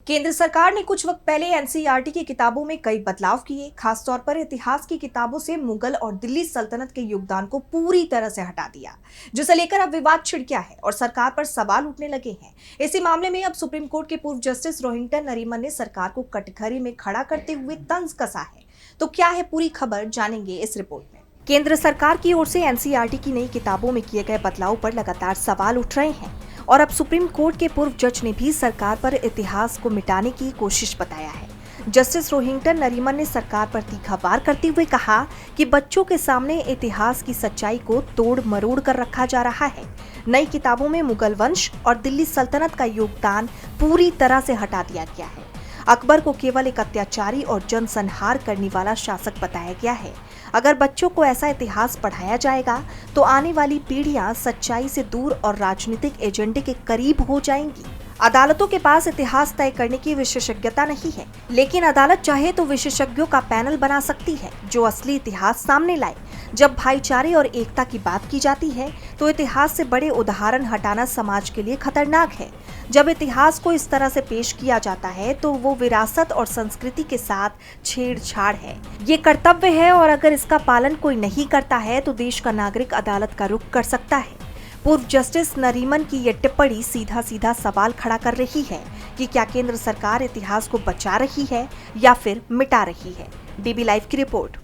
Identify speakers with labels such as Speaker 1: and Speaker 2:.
Speaker 1: केंद्र सरकार ने कुछ वक्त पहले एनसीईआरटी की किताबों में कई बदलाव किए। खासतौर पर इतिहास की किताबों से मुगल और दिल्ली सल्तनत के योगदान को पूरी तरह से हटा दिया, जिसे लेकर अब विवाद छिड़ गया है और सरकार पर सवाल उठने लगे हैं। इसी मामले में अब सुप्रीम कोर्ट के पूर्व जस्टिस रोहिंटन नरीमन ने सरकार को कटघरे में खड़ा करते हुए तंज कसा है। तो क्या है पूरी खबर, जानेंगे इस रिपोर्ट में। केंद्र सरकार की ओर से एनसीईआरटी की नई किताबों में किए गए बदलाव पर लगातार सवाल उठ रहे हैं और अब सुप्रीम कोर्ट के पूर्व जज ने भी सरकार पर इतिहास को मिटाने की कोशिश बताया है। जस्टिस रोहिंटन नरीमन ने सरकार पर तीखा वार करते हुए कहा कि बच्चों के सामने इतिहास की सच्चाई को तोड़ मरोड़ कर रखा जा रहा है। नई किताबों में मुगल वंश और दिल्ली सल्तनत का योगदान पूरी तरह से हटा दिया गया है। अकबर को केवल एक अत्याचारी और जनसंहार करने वाला शासक बताया गया है। अगर बच्चों को ऐसा इतिहास पढ़ाया जाएगा तो आने वाली पीढ़ियां सच्चाई से दूर और राजनीतिक एजेंडे के करीब हो जाएंगी। अदालतों के पास इतिहास तय करने की विशेषज्ञता नहीं है, लेकिन अदालत चाहे तो विशेषज्ञों का पैनल बना सकती है जो असली इतिहास सामने लाए। जब भाईचारे और एकता की बात की जाती है तो इतिहास से बड़े उदाहरण हटाना समाज के लिए खतरनाक है। जब इतिहास को इस तरह से पेश किया जाता है तो वो विरासत और संस्कृति के साथ छेड़छाड़ है। ये कर्तव्य है और अगर इसका पालन कोई नहीं करता है तो देश का नागरिक अदालत का रुख कर सकता है। पूर्व जस्टिस नरीमन की ये टिप्पणी सीधा सीधा सवाल खड़ा कर रही है कि क्या केंद्र सरकार इतिहास को बचा रही है या फिर मिटा रही है। डीबी लाइव की रिपोर्ट।